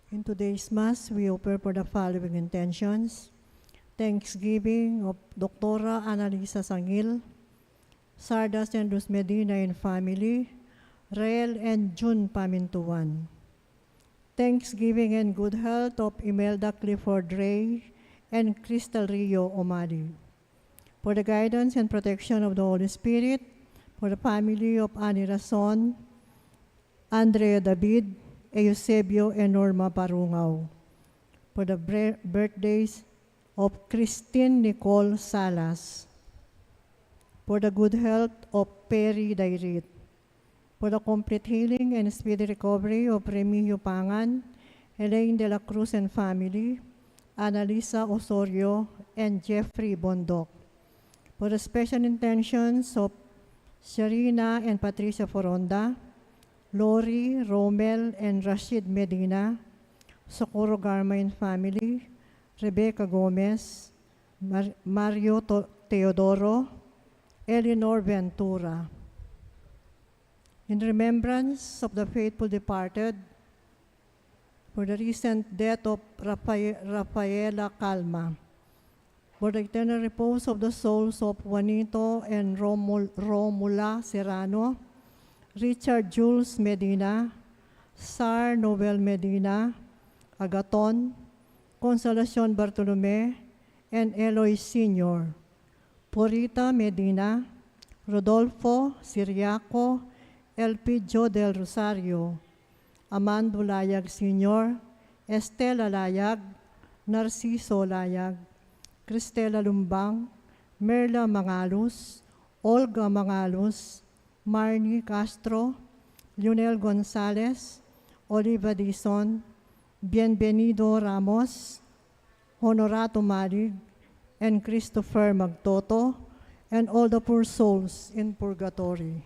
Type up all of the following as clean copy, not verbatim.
In today's Mass, we offer for the following intentions: Thanksgiving of Dr. Annalisa Sangil, Sardas and Luz Medina and family, Rael and June Pamintuan. Thanksgiving and good health of Imelda Clifford Ray and Crystal Rio Omali. For the guidance and protection of the Holy Spirit, for the family of Annie Rason, Andrea David, Eusebio and Norma Parungaw. For the birthdays of Christine Nicole Salas. For the good health of Perry Dairit. For the complete healing and speedy recovery of Remigio Pangan, Elaine de la Cruz and family, Annalisa Osorio, and Jeffrey Bondok. For the special intentions of Sharina and Patricia Foronda, Lori, Romel, and Rashid Medina, Socorro Garma and family, Rebecca Gomez, Mario Teodoro, Eleanor Ventura. In remembrance of the faithful departed, for the recent death of Rafaela Calma, for the eternal repose of the souls of Juanito and Romula Serrano, Richard Jules Medina, Sar Noel Medina, Agaton, Consolacion Bartolome, and Eloy Sr., Purita Medina, Rodolfo Siriaco, Elpidio del Rosario, Amando Layag Sr., Estela Layag, Narciso Layag, Cristela Lumbang, Merla Mangalus, Olga Mangalus, Marnie Castro, Lionel Gonzalez, Oliva Dizon, Bienvenido Ramos, Honorato Malig, and Christopher Magtoto, and all the poor souls in purgatory.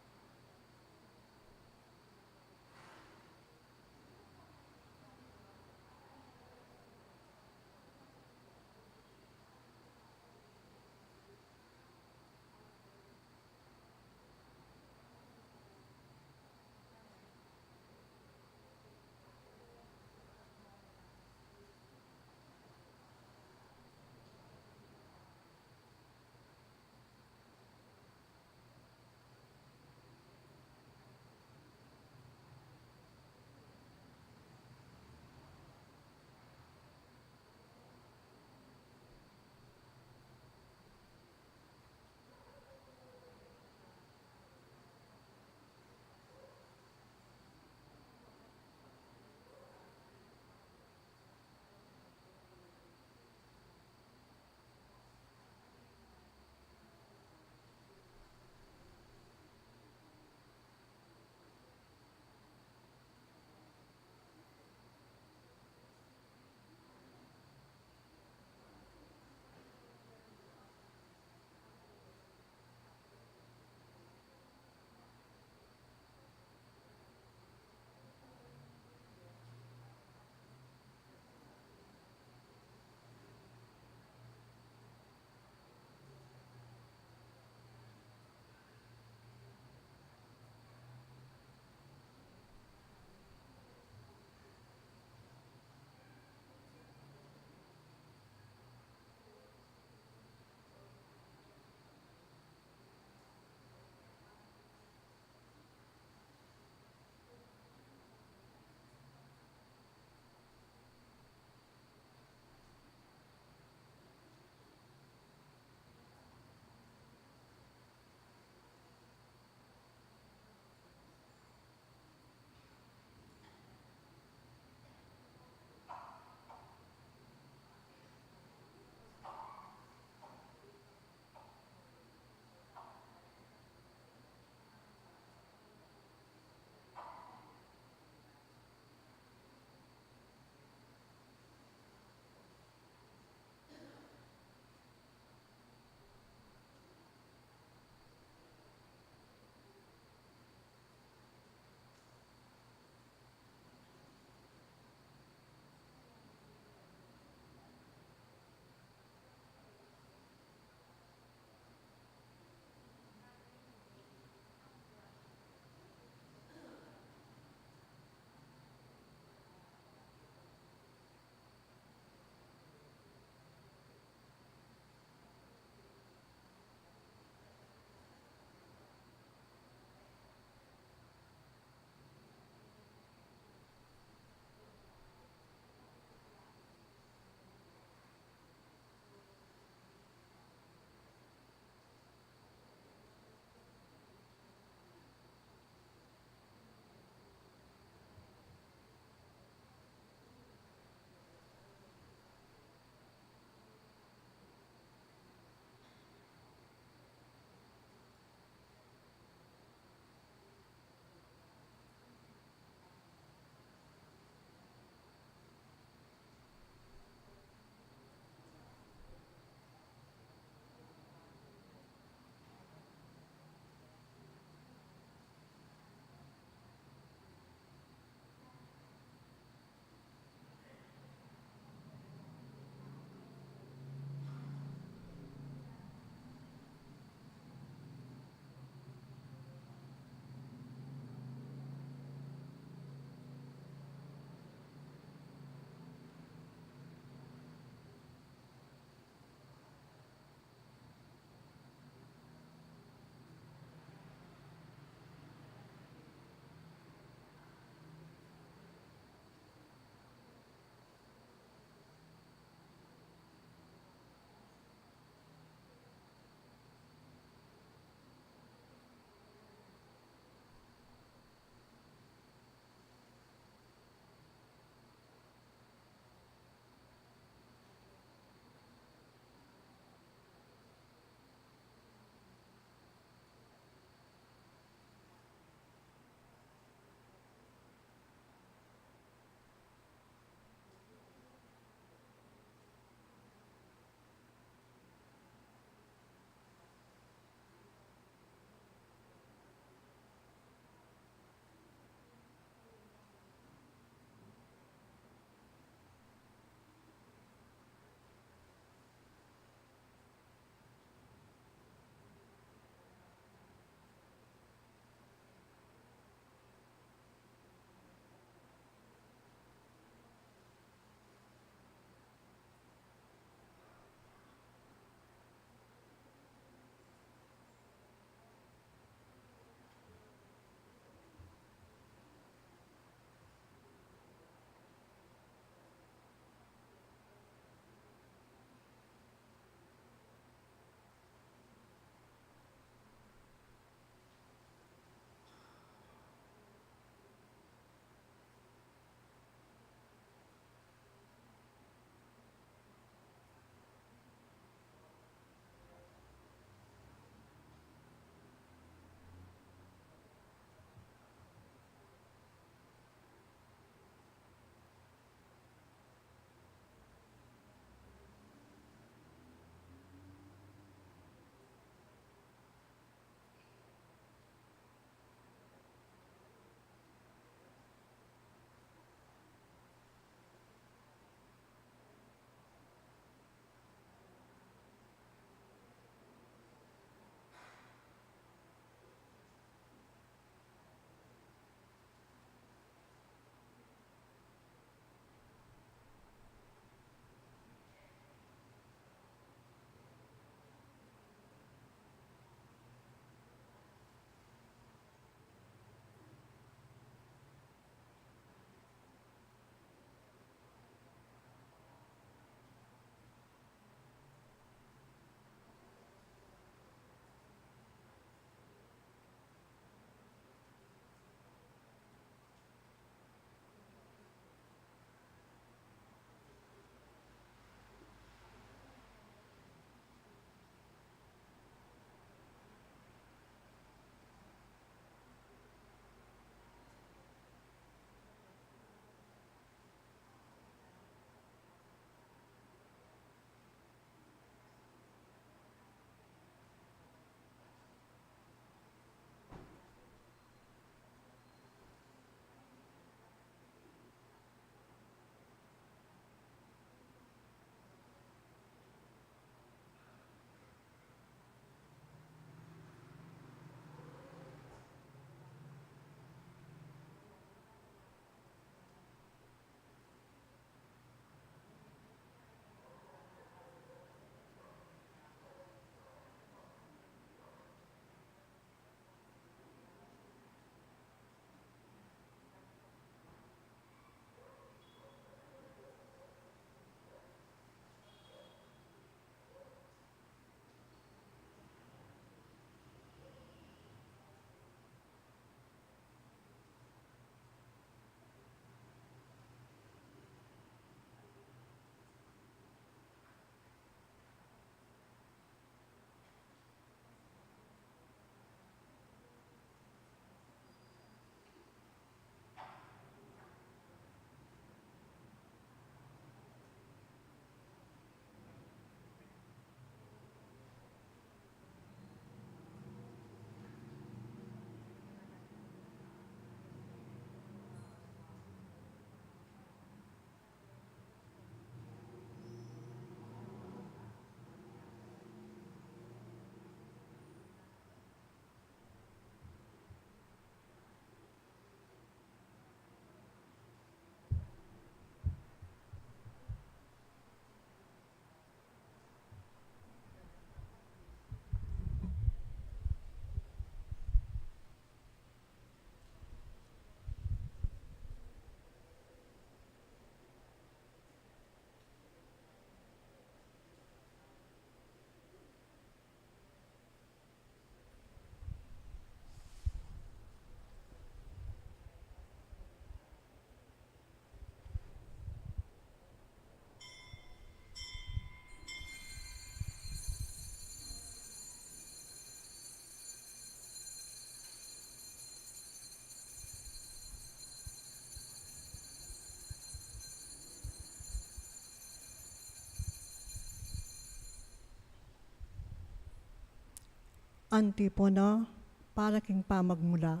Antipona, para king pamagmula.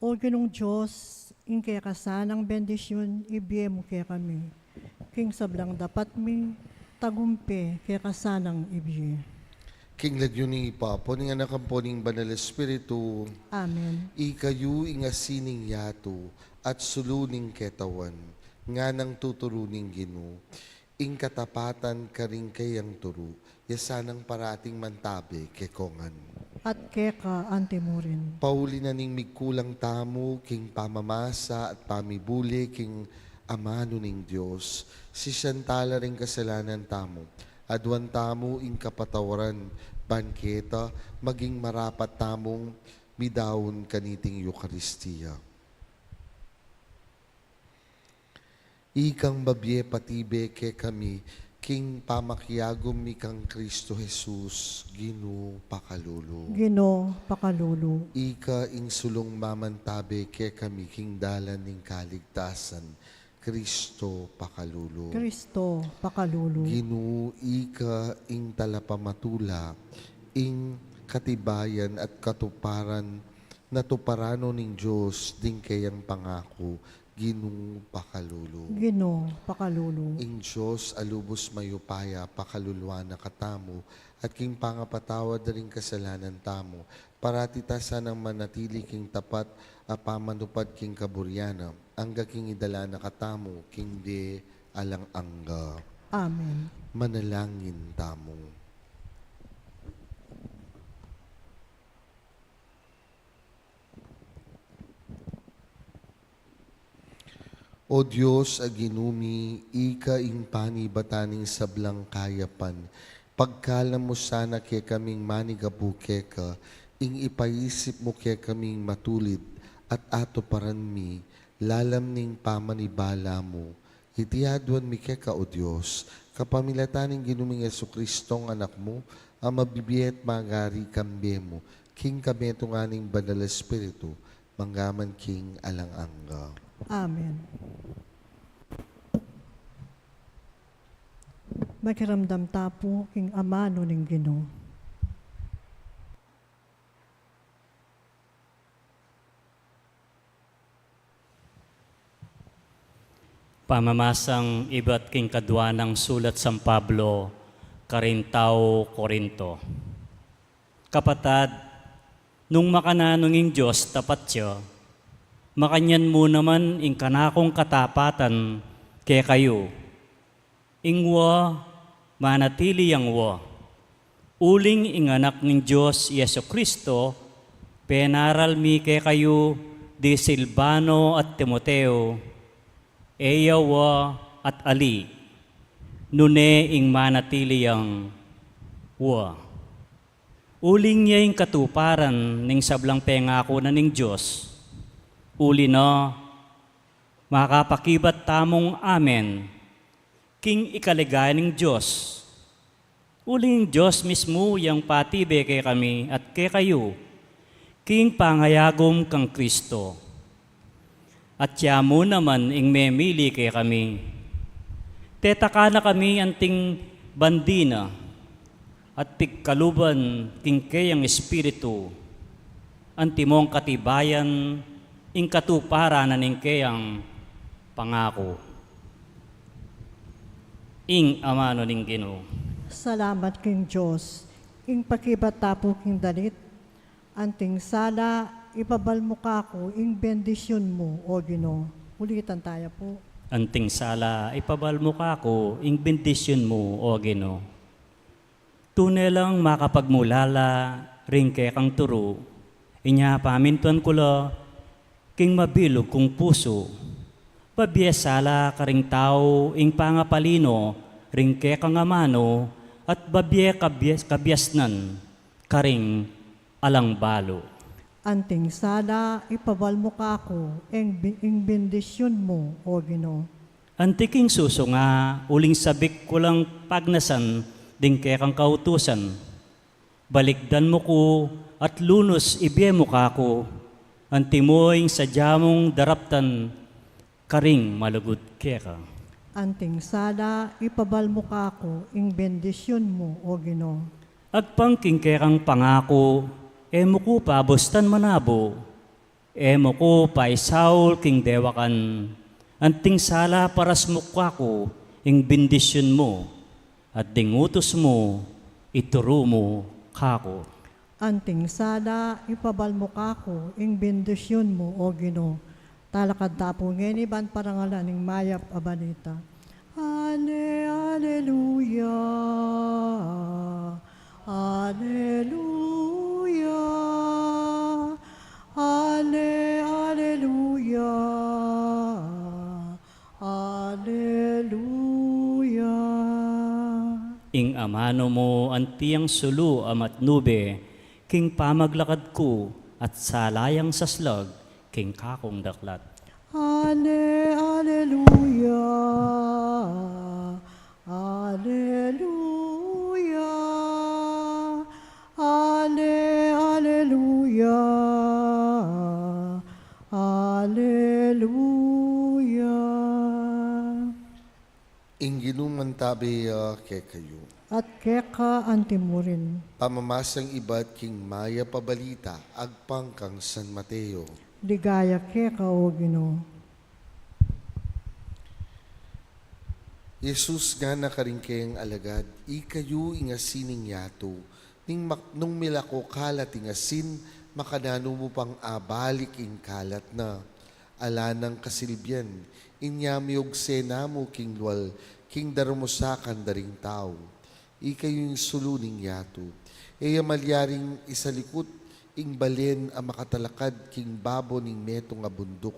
O Ginong Diyos, ing kaya kasanang bendisyon, ibiye mo kaya kami. King sablang dapat mi, tagumpe kaya kasanang ibiye. King lagyo ni Papo, ning anak ang po ning Banal Espiritu, Amen. ikayu ingasining yato, at suluning ketawan, nga nang tuturuning Gino, ing katapatan karing kayang turu, yasanang parating mantabe kekongan. At keka antimurin. Pauli na ning migkulang tamo, king pamamasa at pamibuli, king amano ning Diyos, si siyantala ring kasalanan tamo, adwan tamo ing kapatawaran, banketa, maging marapat tamong midawon kaniting Eucharistia. Ikang babye patibe ke kami, king pamakyagom mi kang Kristo Jesus, Gino pakalulu. Gino pakalulu. Ika ing sulong mamantabe ke kami, king dalan ning kaligtasan, Kristo pakalulu. Kristo pakalulu. Gino ika ing talapamatula, ing katibayan at katuparan, natuparano ning Diyos, ding kayang pangako, Ginong pakalulu. Gino pakalulu. Ing Diyos alubos mayupaya pakaluluwa na katamo at king pangapatawad ring kasalanan tamo parati ta sanang manatili king tapat a pamanupad king kaburyana angga king idala na katamo king de alang angga. Amen. Manalangin tamo. O Diyos, aginumi, ika ing panibataning sablang kayapan, pagkalam mo sana kaya kaming manigapu keka, ing ipaisip mo kaya kaming matulid, at ato paran mi, lalam ning pamanibala mo. Itiadwan mi keka, O Diyos, kapamilataning ginuming Yesu-Kristong anak mo, ang mabibiyet magari kambe mo, king kabeto nga ning Banal Espiritu, manggaman king alang-angga. Amen. Makiramdam tapo king amano ning Ginoo. Pamamasang iba't king kadwa ng sulat San Pablo, Karintao, Korinto. Kapatad, nung makananunging Diyos tapat siya, makanyan mo naman ing kanakong katapatan kaya kayo. Ingwa, manatili ang wa. Uling ing anak ng Diyos, Yesu Kristo, penaral mi kaya kayo di Silvano at Timoteo, eyawa at ali, nune ing manatili ang wa. Uling niya ing katuparan ning sablang pengako na ning Diyos, uli na, makapakibat tamong amen, king ikaligay ng Diyos. Uling Diyos mismo yang patibe kay kami at kay kayo, king pangayagom kang Kristo. At siya mo naman ing memili kay kami. Tetaka na kami anting bandina at pigkaluban king kayang Espiritu, antimong katibayan ing katupara na ning kayang pangako. Ing amano ning Ginoo. Salamat king Diyos. Ing pakibat tapo king dalit. Anting sala, ipabal mo ka ko, ing bendisyon mo, O Ginoo. Ulitan tayo po. Anting sala, ipabal mo ka ko, ing bendisyon mo, O Ginoo. Tunay lang makapagmulala, ring kay kang turo, inya pamintuan ko la, king mabilog kong puso, babyesala karing tao, ing pangapalino, ring kay kang amano, at babye kabyasnan, karing alang balo. Anting sala, ipabal mo ka ko, ing bendisyon mo, O Ginoo. Antiking suso nga, uling sabik ko lang pagnasan, ding kay kang kautusan. Balikdan mo ko, at lunos ibye mo ka ko, antimoing sadyamong daraptan, karing malugod keka. Anting sala, ipabal mo ka ko, ing bendisyon mo, O Ginoo. Agpangking kang pangako, emo ko pa bustan manabo, emo ko pa isaul king dewakan, anting sala paras mukha ko, ing bendisyon mo, at dingutos mo, ituro mo kako. Anting sala, ipabal mo kako, ing bendisyon mo, o Ginoo. Talakad tapo ngeniban parangalan ning mayap abanita. Alleluia, Alleluia, Alleluia, Alleluia. Ing amano mo antiyang sulu amat nube, king pamaglakad ko at salayang saslag, king kakong daklat. Alleluia, Alleluia, Alleluia, Alleluia. Inginuman tabi ke kayo. At keka antimurin, Pamamasang iba't king maya pabalita, agpang kang San Mateo. ligaya keka o Ginoo. Jesus nga nakaringkeng alagad, ikayu ingasining yato, nung milako kalat ingasin, makanano mo pang abalik ing kalat na, ala ng kasilbyan, inyamiyog sena mo king lual, king darmosakan daring tao, ikayu yung suluning yato, eya malyaring isalikot, ing balen ang makatalakad, king babo ning meto nga bundok,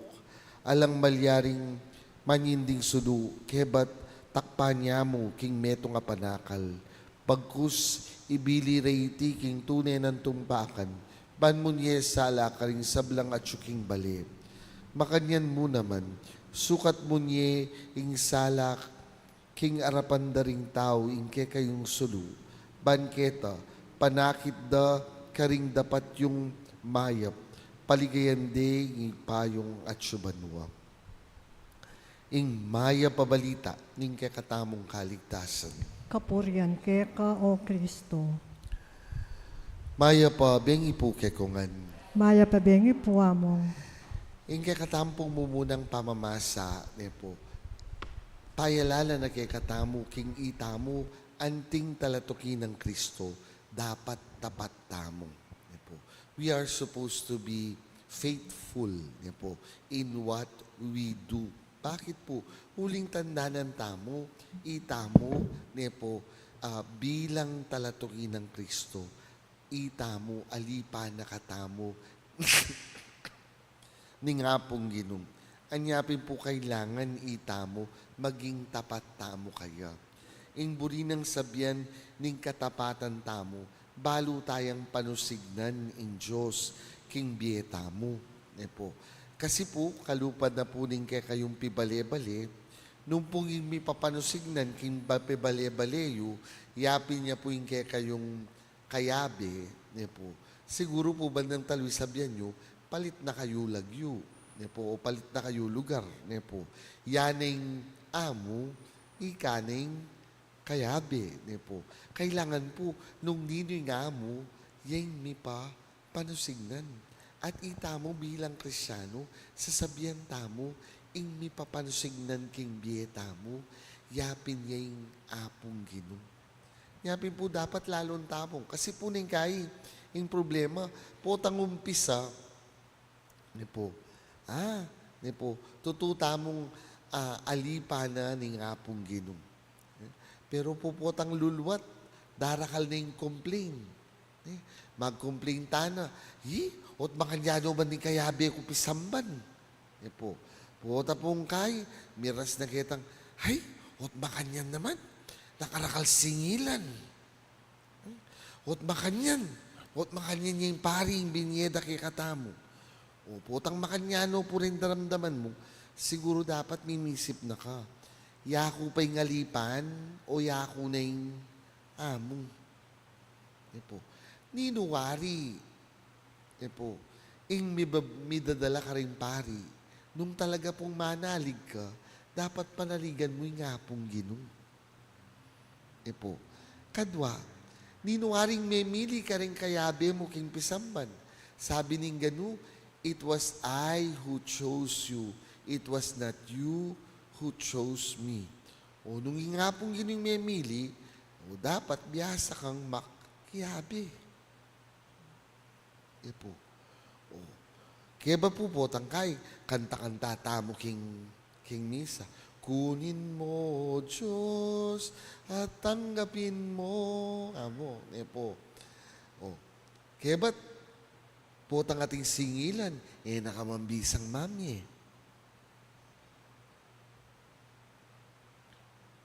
alang malyaring manyinding sulu, kebat takpan niya mo king meto nga panakal. Pagkus ibili reyti king tunay ng tumpakan, ban mo niya sala karing sablang at syuking bali. Makanyan mo naman, sukat mo niya ing sala king arapan daring tao ing kayong sulu. Banketa, panakit da karing dapat yung mayap, paligayan de ing payong at syubanwa. Ing maya pabalita ning kakatamong kaligtasan. Kapurian keka o Kristo. Maya pa bengi po kekongan. Maya pabengi puamong. Ing kakatampong mo munang pamamasa, nepo. Payalala na kekatamo king itamo anting talatuki ng Kristo dapat tapat tamo. Nepo. We are supposed to be faithful, nepo, in what we do. Bakit po? Huling tandanan tamo, itamo, nepo, bilang talatuki ng Kristo, itamo, alipa na katamo, ni nga pong ginum. Anyapin po kailangan itamo, maging tapat tamo kaya. Ing buri ng sabyan, ning katapatan tamo, balo tayang panusignan ing Diyos, king bietamo, nepo. Kasi po, kalupad na po ning kaya kayong pibale-bale, nung pong yung may papanusignan, king pibale-baleyo, yapin niya po yung kaya kayong kayabe, niya po. Siguro po bandang talwisabyan nyo, palit na kayo lagyo, niya po, o palit na kayo lugar, niya po. Yaning amo, ikaning kayabe, niya po. Kailangan po, nung nino yung amo, yung may pa panusignan. At itamo bilang Kristyano, sasabihan tamo, ing mi papanusignan king bietamo, yapin niya yung apong Ginoo. Yapin po dapat lalong tamong. Kasi po ning kay, yung problema, po tangumpisa, ni po, tututamong alipa na ning apong Ginoo. Pero po tang lulwat, darakal na yung complain. Mag-complain tana, ot makanyado man din kayabe ko pisamban. Po, puta pong kay, miras na kitang, ot makanyan naman, nakarakal singilan. Ot makanyan niya yung pari, yung binyeda kay katamo. O putang makanyano po rin daramdaman mo, siguro dapat minisip na ka. Yaku pa yung alipan, o yaku na yung amo. Po, ninuwari, po, ing midadala ka rin pari, nung talaga pong manalig ka, dapat panaligan mo yung nga pong Ginoo. Po, kadwa, Ninuwaring memili ka rin kayabe mo king pisamban. Sabi ning ganu, it was I who chose you. It was not you who chose me. O nung nga pong gining memili, o dapat biyasa kang makiyabe. E po. O. Kaya ba po po tangkay, kanta-kanta tamo king misa. Kunin mo, Diyos, at tanggapin mo. Amo, e po. O. Kaya ba't po tang ating singilan, nakamambisang mami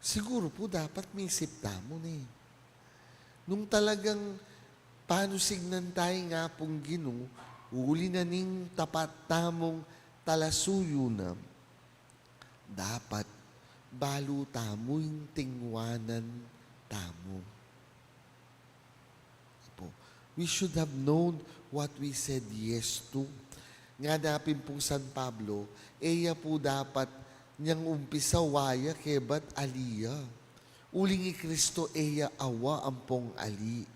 Siguro po dapat may isip tamon Nung talagang panusignan tayo nga pong Ginoo, uli na ning tapat tamong talasuyo na, dapat balo tamo yung tingwanan tamo. Po. We should have known what we said yes to. Nga dapin pong San Pablo, eya po dapat niyang umpisa waya kebat aliya. Uling i Kristo eya awa ampong ali.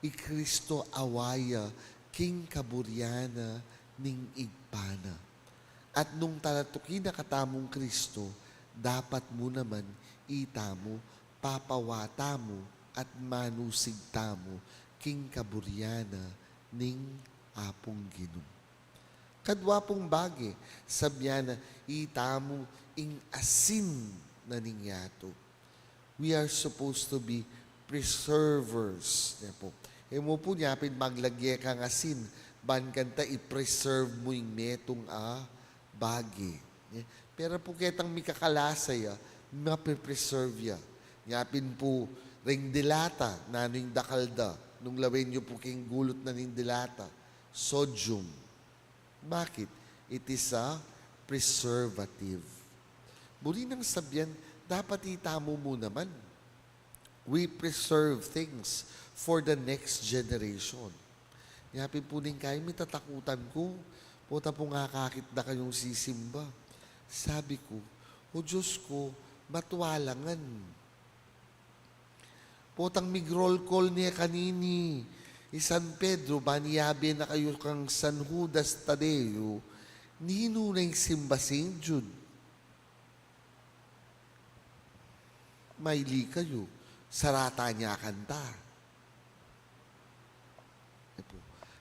I Kristo awaya king kaburyana ning igpana. At nung talatukin na katamong Kristo, dapat mo naman itamo, papawata mo at manusig tamo king kaburyana ning apong Ginoo. Kadwa pong bagi, sabya na itamo ing asin na ningyato. We are supposed to be preservers. Yan po. E mo po nyapin maglagye kang asin, ban kanta i-preserve mo yung metong bagi. Pero po ketang mikakalasay, mapipreserve ya. Nyapin po ring dilata, naning dakalda, nung lawin nyo po king gulot na ning dilata, sodium. Bakit? It is a preservative. Muli nang sabyan, dapat itamo mo naman. We preserve things for the next generation. Yapin po din kayo, may tatakutan ko. Puta po nga kakit na kayong sisimba. Sabi ko, o Diyos ko, matuwalangan. Putang migrol call niya kanini. San Pedro, baniyabe na kayo kang San Judas Tadeo, nino na yung simba St. Jude. Maili kayo, sarata niya kanta.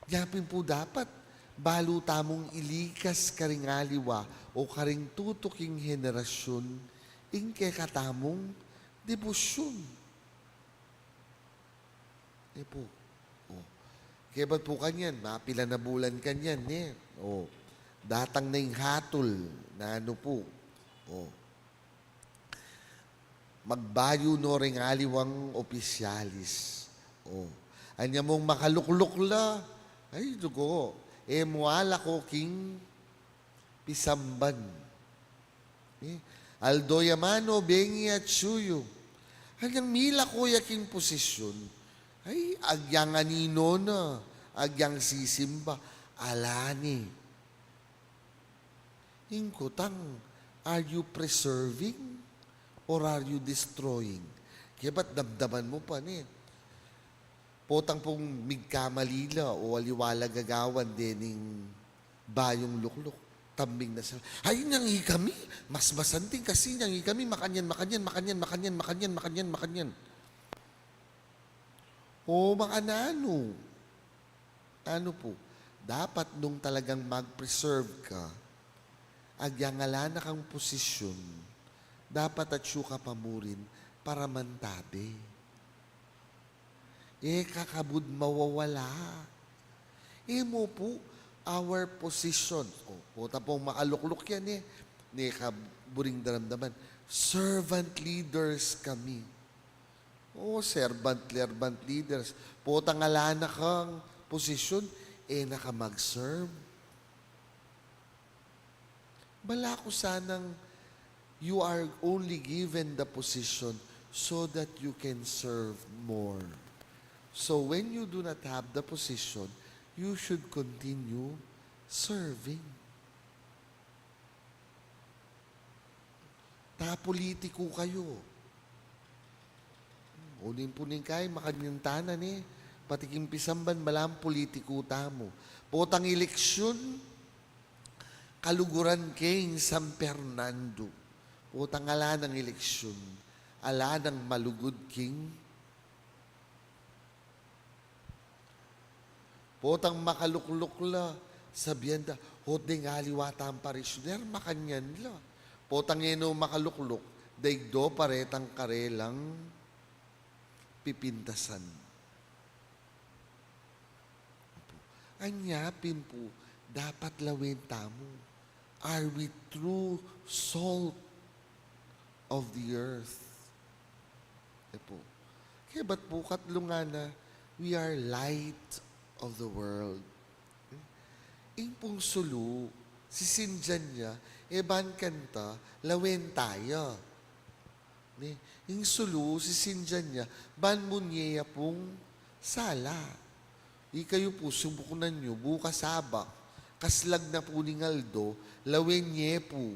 Yapin po dapat, balo tamong ilikas karing aliwa o karing tutuking henerasyon, ingke katamong debosyon. Po. Kaya ba't po kanyan? Mapila na bulan kanyan, datang na yung hatol na ano po. Magbayo no ring aliwang opisyalis. Anya mong makalukluk la. Ay, dugo. Muala ko king pisamban. Aldo yamano, bengi at suyo. Hanyang mila ko yaking posisyon. Ay, agyang anino na, agyang sisimba, alani. Ingkutang, are you preserving or are you destroying? Kaya ba't damdaman mo pa Potang pong migkamalila o aliwala gagawan dining bayong lukluk. Tambing na sa, ay, nangi kami, mas masanting kasi nangi kami, makanyan. O mga nano. Ano po? Dapat nung talagang mag-preserve ka, agyangala na kang posisyon, dapat at syuka pamurin para mantabi. Kakabud mawawala. Mo po, our position. Puta pong makalukluk yan kaburing daramdaman. Servant leaders kami. Servant leaders. Putang alana kang posisyon, nakamag-serve. Bala ko sanang you are only given the position so that you can serve more. So when you do not have the position, you should continue serving. Politiko kayo. Unin po ning kay makanyantanan patikim pisamban malam politiko tamo. Potang eleksyon, kaluguran king San Fernando. Potang ala ng eleksyon, ala ng malugod king. Potang makaluklukla, sabihan da, hodeng aliwata ang parisyoner, makanyan la. Potang eno makalukluk, daigdo paretang karelang pipintasan. Anyapin po, dapat lawin tamo. Are we true salt of the earth? Po. Kaya ba't po katlungana, we are light of the world. Ing pong sulu, si Sinjan niya, ban kanta, lawin tayo. Ing sulu, si Sinjan niya, ban munyeya pong sala. Kayo po, subukunan nyo, bukas sabak, kaslag na po ni Aldo, lawin niye po.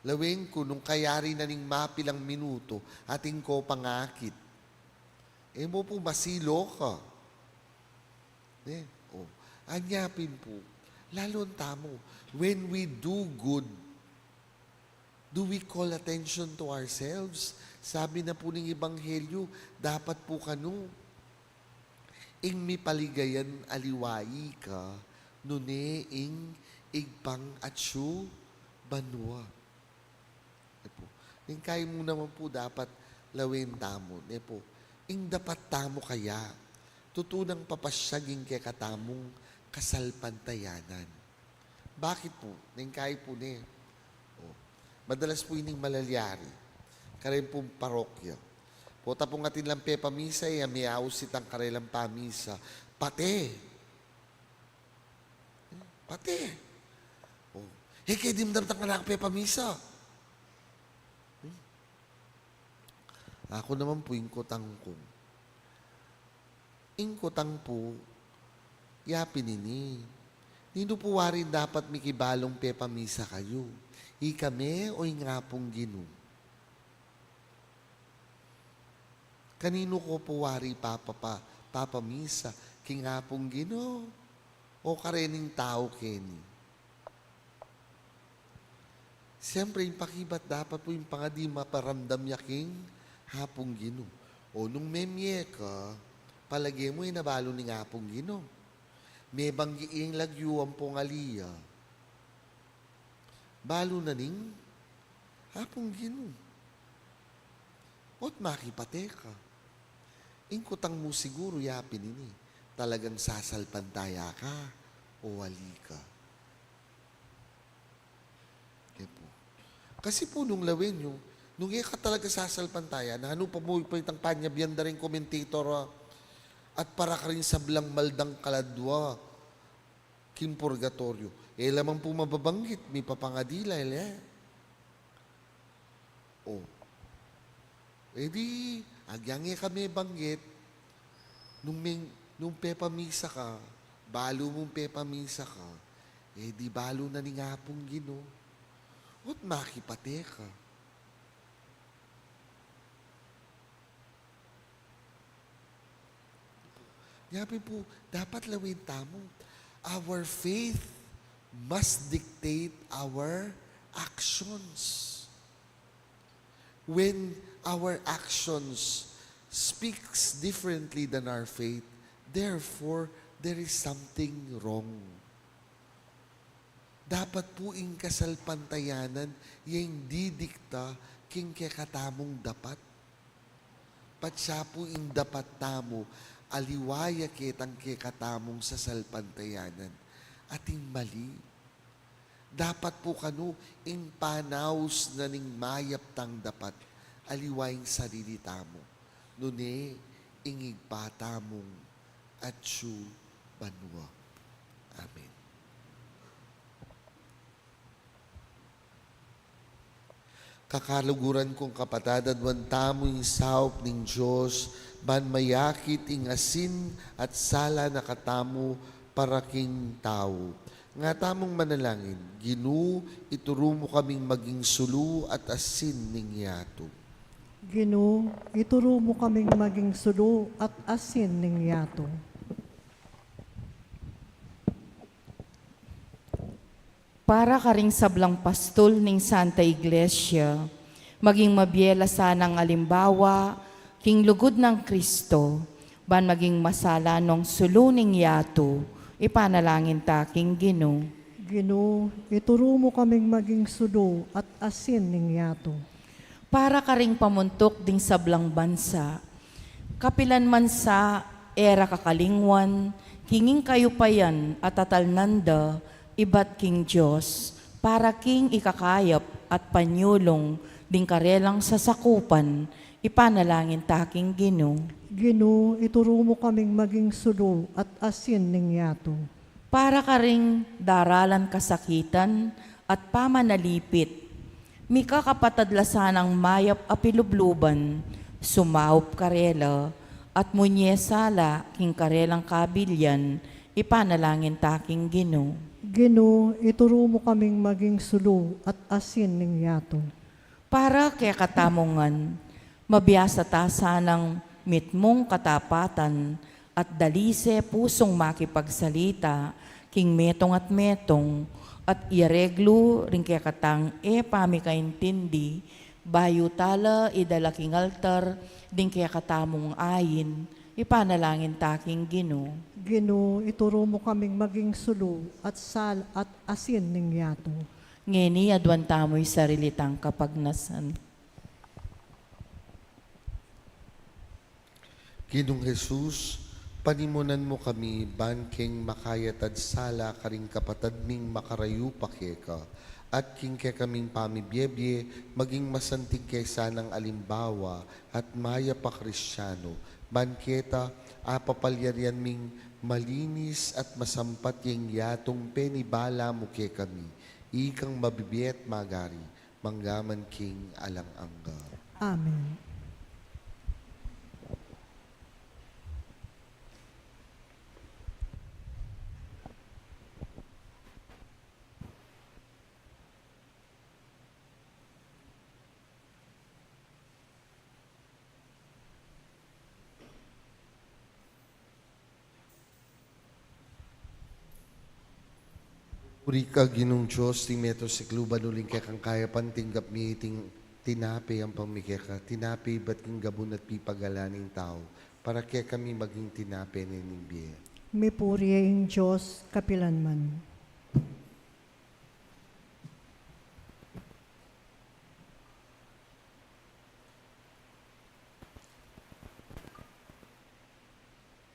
Lawin ko nung kayari na ning mapilang minuto, ating ko pangakit. Mo po masilo ka. Anyapin po, lalo tamo, when we do good, do we call attention to ourselves? Sabi na po ng Ebanghelyo, dapat po kanu, ing mi paligayan aliwayi ka, nune ing igpang atsu banwa. Ing kayo mo naman po dapat lawin tamo. Po, ing dapat tamo kaya, tutunang papasyaging kaya katamong kasalpantayanan. Bakit po? Ing kayo po madalas po ining malalyari. Karen pong parokya. Pota po nga tinlang pamisa, may ausit ang karelang pamisa. Pate. Kaya dimdam tang kanak pamisa. Ako naman po, ingkotang ko. Ingkotang po, yapin ini. Nino po warin dapat mikibalong pamisa kayo. Ikame o ingapong ginu. Kanino ko po wari papamisa, kingapong gino, o karening tao keni. Siyempre, yung pakibat dapat po yung pangadi maparamdam yaking hapong gino. O nung memye ka, palagi mo yung nabalo ng hapong gino. May banggiing lagyuan pong aliya. Balo na ning hapong gino. O't makipate ka. Ingkutang mo siguro yapin ini. Talagang sasalpantaya ka o wali ka. Po. Kasi po nung lawin nyo, nung ka talaga sasalpantaya, na ano pa mo pa itang panyabyan da rin komentator at para ka rin sablang maldang kaladwa kin purgatorio. Lamang po mababanggit, may papangadila. Di, agyangi kami banggit, nung pepamisa ka, balo mong pepamisa ka, di balo na ni nga pong gino. At makipate ka. Yapi po, dapat lawin tamo. Our faith must dictate our actions. When our actions speaks differently than our faith, therefore, there is something wrong. Dapat po ing kasalpantayanan yung didikta king kekatamong dapat. Patsya po ing dapat tamo, aliwaya kitang kekatamong sa salpantayanan. Ating mali. Dapat po kanu, ing panaus na ning mayap tang dapat, aliwayang sarili tamo. Nune, ingig patamong atsu banwa. Amen. Kakaluguran kong kapatad, wan tamo yung saup ning Diyos, ban mayakit ing asin at sala na katamo para king tao. Nga tamong manalangin, Ginu, ituro mo kaming maging sulu at asin ning yato. Ginoo, ituro mo kaming maging sulo at asin ning yato. Para ka ring sablang pastol ning Santa Iglesia, maging mabiela sanang alimbawa, king lugod ng Kristo, ban maging masala nung suluning yato, ipanalangin taking Ginoo. Ginoo, ituro mo kaming maging sulo at asin ning yato. Para ka ring pamuntok ding sablang bansa, kapilan man sa era kakalingwan, kinging kayo pa yan at atalnanda, ibat king Diyos, para king ikakayap at panyulong ding karelang sasakupan, ipanalangin taking Ginoo. Ginoo, ituro mo kaming maging sulo at asin ning yato. Para ka ring daralan kasakitan at pamanalipit, mika kapatadlasan ang mayap apilubluban, sumaup karela, at munyesala king karelang kabilyan, ipanalangin taking Ginoo. Ginoo, ituro mo kaming maging sulo at asin ning yato. Para kaya katamongan, mabiyasa ta sanang mitmong katapatan at dalise pusong makipagsalita, king metong at iareglo rin kaya katang pami kaintindi, bayo tala idalaking altar, din kaya katamong ayin, ipanalangin taking Ginoo. Ginoo, ituro mo kaming maging sulo at sal at asin ning yato. Ngeni adwan tamoy sarilitang kapagnasan. Ginong Jesus, panimunan mo kami, banking makayatad sala karing kapatad ming makarayu pakeka, at king ke kaming pamibyebye, maging masantig kaysa ng alimbawa, at maya pa Kristyano, banketa, apapalyarian ming malinis at masampat yung yatong penibala mo ke kami, ikang mabibiyet magari, manggaman king alang angga. Amen. Uri ka ginong Diyos, ti meto si kluban uling kaya kang kaya pantinggap mi ting tinapi ang pamikeka, tinapi ba't king gabon at pipagalaning tao, para kaya kami maging tinapi nining biye. May puri ang Diyos, kapilanman.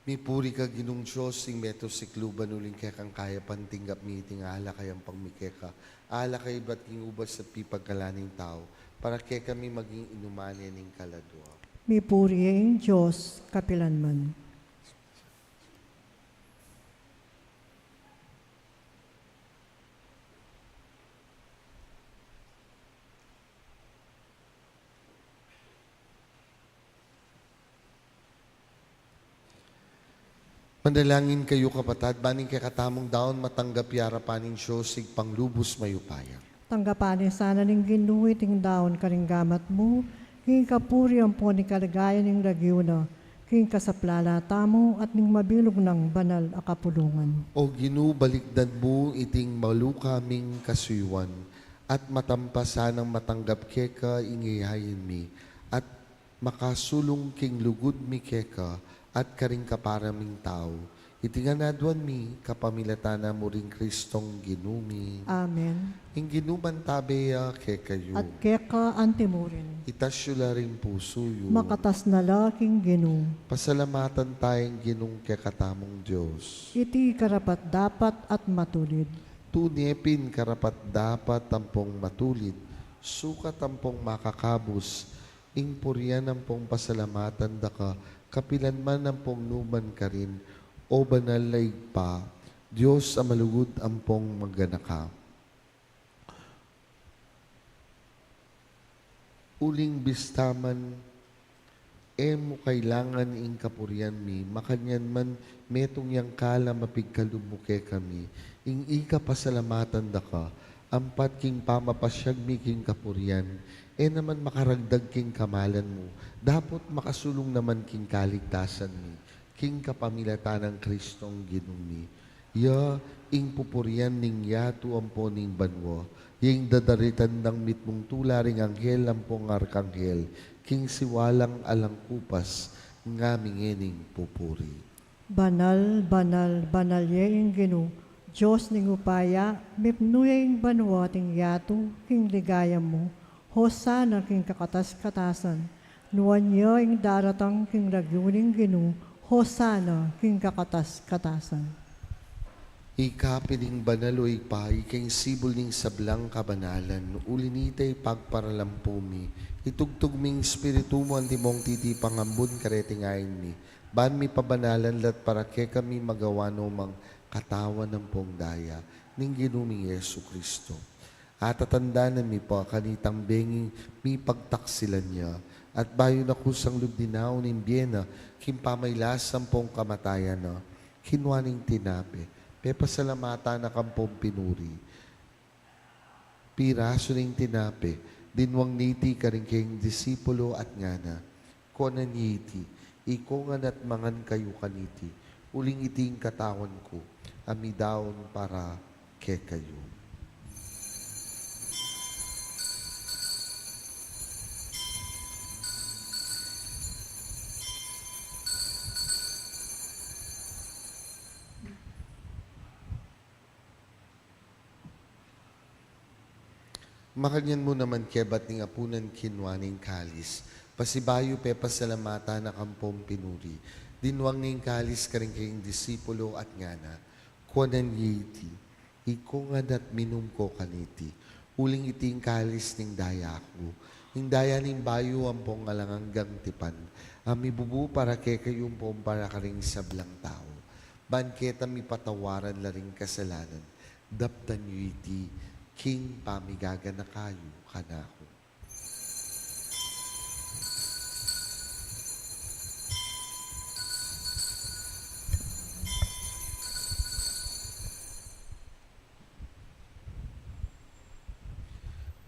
Mi puri ka ginong Diyos, ting meto si kluban uling kaya kang kaya pantinggap mi ting ala kayang pamikeka, ala kay ba't king ubas at pipagalaning tao, para kaya kami maging inumani ning kaladwa. May puri ang Diyos, kapilanman. Mandalangin kayo kapatad, baning kay katamong daon matanggap yara paning siyosig panglubos mayupaya. Tanggapanin sana ning ginuwi ting daon karing gamat mo, king kapuri ang po ni kalagayan ning lagyo na, king kasaplalata mo at ning mabilog ng banal a kapulungan. O ginubalikdan mo iting malukaming kasuywan at matampasan ang matanggap keka ingihayin mi at makasulong king lugod mi keka at karing kaparaming tao. Itinganadwan mi kapamilatana mo ring Kristong ginumi. Amen. Ing ginuman tabeya kekayo. At keka antimurin, Itasyula rin puso yu. makatas na laking ginu, Pasalamatan tayong ginung kekatamong Diyos. iti karapat dapat at matulid. Tunepin karapat dapat tampong matulid, sukat tampong makakabus, ing puryan tampong pasalamatan daka, kapilan man tampong numan ka rin, o banal laig pa, Diyos ang malugod ampong magganaka. Uling bistaman, mo kailangan ing kapuryan mi, makanyan man metong yang kala mapigkalumuke kami, ing ika pasalamatan da ka, ampat king pamapasyag mi king kapurian, naman makaragdag king kamalan mo, dapat makasulong naman king kaligtasan mi, king kapamilatan ng Kristong ginumi. Ya, ing pupurian ning yatu ampo ning banwa, yung dadaritan ng mitmong tularing anghel ampong arkanghel, king siwalang alang kupas, nga mingining pupuri. Banal, banal, banal yung Ginoo, Diyos ning upaya, mipnuyay ing banwa ting yato, king ligaya mo, hosana king kakatas-katasan, nuwan niya ing daratang king ragyuning Ginoo, hosana king kakatas-katasan. Ikapiling banaloy pa, ikaing sibol ning sablang kabanalan, ulinitay pagparalampumi, itugtog ming espiritu mo ang timong titi pangambun karetingayin mi, ban mi pabanalan lat para ke kami magawa no mang katawan ng pongdaya, ning ginuming Yesu Kristo. At tatanda na mi po kanitang benging mi pagtaksilan niya, at bayo na kusang lubdinaw ning biyena, kimpamaylasan pong kamatayan na, kinwaning tinape, pepasalamata na kampong pinuri. Piraso ning tinape, dinwang niti karing kayong disipulo at ngana, konan niti, ikongan at mangan kayo kaniti, uling iting katawan ko, amidaon para ke kayo. Makanyan mo naman kebat ning apunan kinwaning kalis, pasibayo pe pasalamata na kampong pinuri, dinwang ning kalis karing kayong disipulo at ngana, kuanan yiti, ikungan at minum ko kaniti, uling iting kalis ning daya ko, ning daya ning bayo ampong alanganggang tipan, amibubu para ke kayong pong para karing sablang tao, banketa mi patawaran laring kasalanan, daptan yiti, king pamigaga na kayo kanako.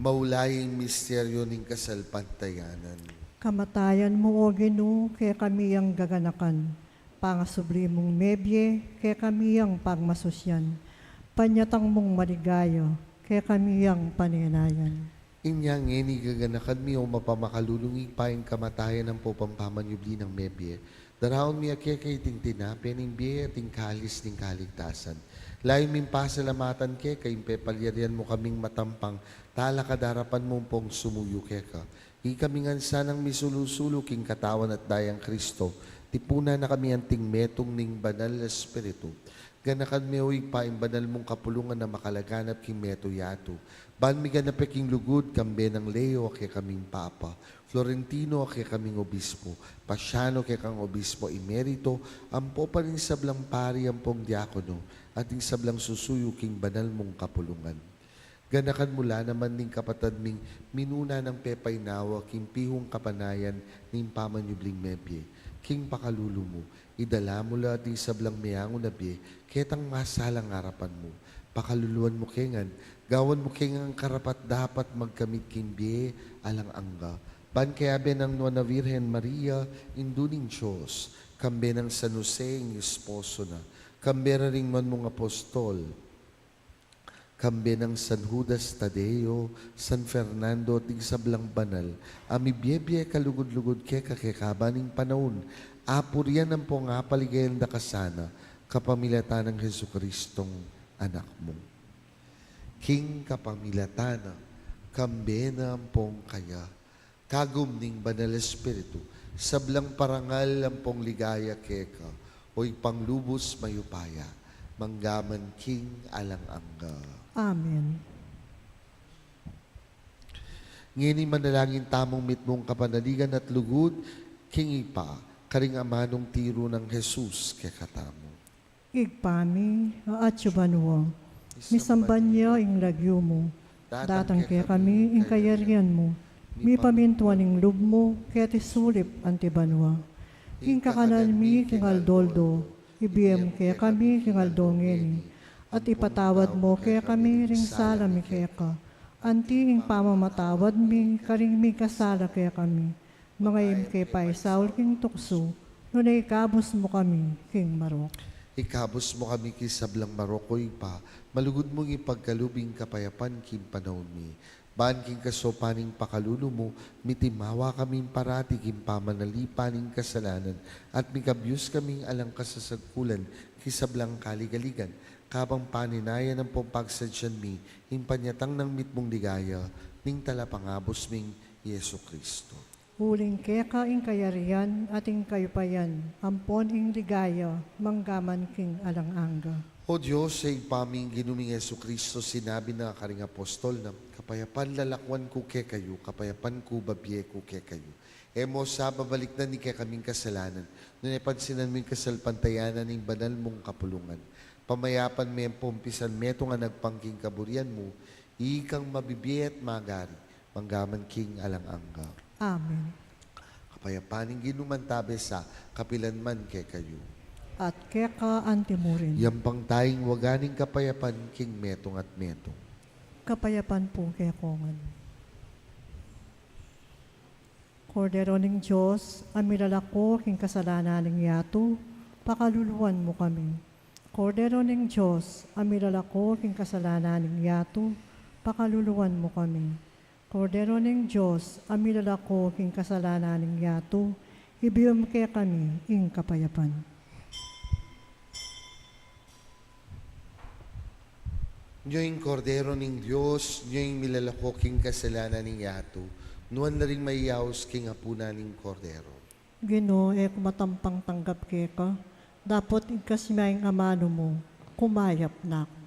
Maulaying misteryo ning kasalpantayanan. Kamatayan mo, O Ginoo, kaya kami ang gaganakan. Pangasubli mong mebye, kaya kami ang pagmasusyan. Panyatang mong maligaya, kaya kami ang paninayan. Inyang ngeni gaganakan mi o mapamakalulungi pa yung kamatayan ng popampamanyubli ng mebye. Daraon mi akya kay ting tinape ning biye at ting kalis ning kaligtasan. Layo min pasalamatan ke kay pepalyarian mo kaming matampang tala kadarapan mo pong sumuyo ke ka. Kami nga sanang misulusulo king katawan at dayang Kristo. Tipuna na kami anting metong ning banal na espiritu. Ganakan mi oy pa yung banal mong kapulungan na makalaganap king meto yato. Ban mi ganap king lugod kambe ng Leo kay kaming Papa. Florentino kay kaming obispo. Pasiano kay kang obispo emerito. Ampo pa rin sablang pari ampong diakono. At yung sablang susuyo king banal mong kapulungan. Ganakan mula naman ning kapatad ming minuna ng pepay nawa king pihong kapanayan ning pamanyubling mebye. King pakalulu mo, idala mo lahat yung sablang miyango na biye, ketang masalang harapan mo. Pakaluluan mo kengan, gawan mo kengang karapat dapat magkamit king biye, alang angga. Ban kaya benang Nuana Virgen Maria, induning Diyos, kambe ng San Jose, yung esposo na, kambe ring man mong apostol, kambe ng San Judas Tadeo, San Fernando, ting sablang banal, amibiyebye kalugod-lugod ke kakekabaning panahon, apuryan ang pong apaligayan da kasana, kapamilatan ng Hesu Kristong anak mo. King kapamilatana, kambe na ang pong kaya, kagum ning banal espiritu, sablang parangal ang pong ligaya keka, o'y panglubos mayupaya, manggaman king alang angga. Amen. Ngini manalangin tamong mitmong kapanaligan at lugod, kingi pa, karing amanong tiro ng Jesus kekatamo. Igpami, at yubanwa, misamban niya ing lagyo mo, datang kaya kami ing kayarian mo, mi pamintuan ing lub mo, kaya tisulip antibanwa. Ing kakanan mi king aldoldo, ibiyem kaya kami king aldongeni, At ipatawad mo kaya kami ring sala mi kaya ka. Anti ing pamamatawad mi, karing mi kasala kaya kami. Mga im kay paisaul king tukso, nunay kabus mo kami, king marok. Ikabos mo kami kisablang marokoy pa, malugod mong ipagkalubing kapayapan king panahon mi. Baan king kasopaning pakalulo mo, mitimawa kaming parati king pamanalipaning kasalanan, at mikabyus kaming alang kasasagkulan kisablang kaligaligan. Kabang paninaya ng pumpagsadyan mi, himpanyatang ng mitmong ligaya, ning talapangabos ming Yesu Kristo. Huling keka ing kayarian at ing kayupayan, ampon ing ligaya, manggaman king alang-angga. O Diyos, sa ipaming ginuming Yesu Kristo, sinabi na karing apostol na, kapayapan lalakwan ko ke kayo, kapayapan ko babye ko ke kayo. Emo sa babalik na ni ke kaming kasalanan, nung ipansinan mo yung kasalpantayanan ng banal mong kapulungan. Pamayapan may pumpisan meto nga nagpangking kaburian mo, ikang mabibiye at magari, manggaman king alang-angga. Amen. Kapayapaning ginumantabe sa kapilanman ke kayo. At keka antimurin. Yampang tayong waganing kapayapan king metong at metong. Kapayapan po kekongan. Kordero ning Diyos, amilalako king kasalanan ng yato, pakaluluwan mo kami. Kordero ning Diyos, amilalako king kasalanan ng yato, pakaluluwan mo kami. Kordero ning Diyos, amilalako king kasalanan ng yato, ibiyom kaya kami ing kapayapan. Nyo'y kordero ning Diyos, nyo'y milalako king kasalanan ng yato, nuwan na rin mayaos king apuna ning kordero. Gino, kumatampang tanggap keka, dapat ikasimayang amano mo, kumayap na ako.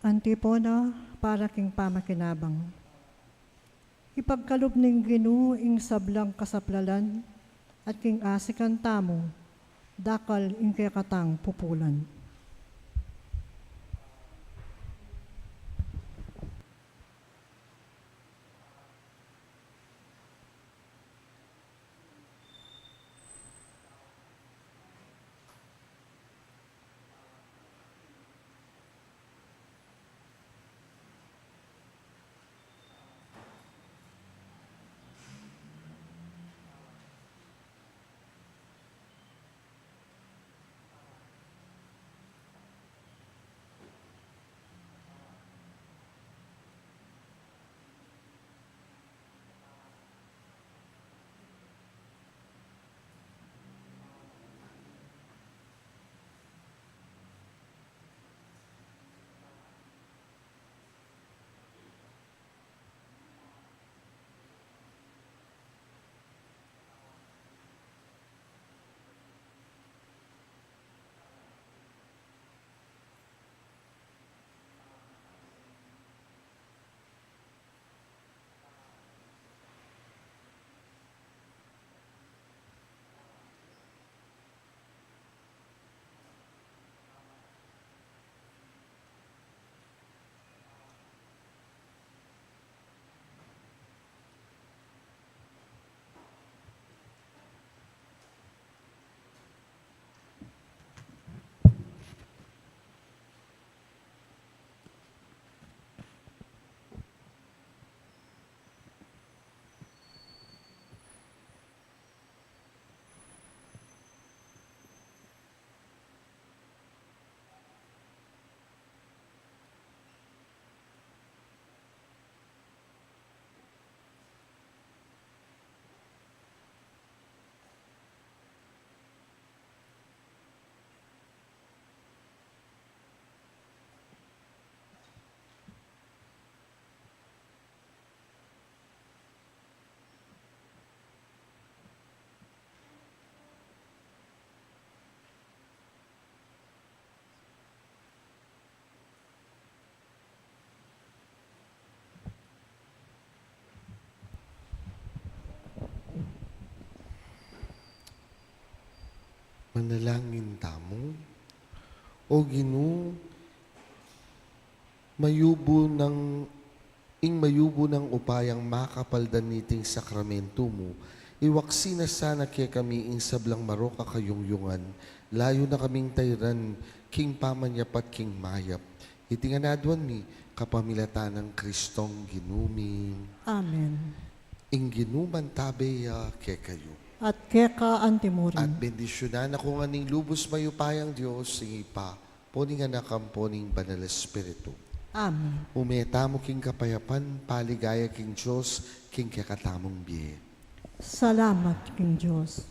Antipona para king pamakinabang. Ipagkalob ning Ginoo ing sablang kasaplalan at king asikan tamo, dakal ing kayakatang pupulan. Manalangin tamo. O Ginoo, mayubo ng upayang makapaldan niting sakramento mo, iwaksi na sana kaya kami ing sablang maroka kayungyungan, layo na kaming tayran, king pamanyapat king mayap, itinganadwan mi, kapamilatan ng Kristong ginuming, Amen. ing ginuman tabeya kaya kayo. At keka At antimurin. bendisyonan ako nga ning lubos mayupayang Diyos, ing ipa, poning anak ang poning banal Espiritu. Amen. Umeta mo king kapayapan, paligaya king Diyos, king kakatamong biye. Salamat, King Diyos.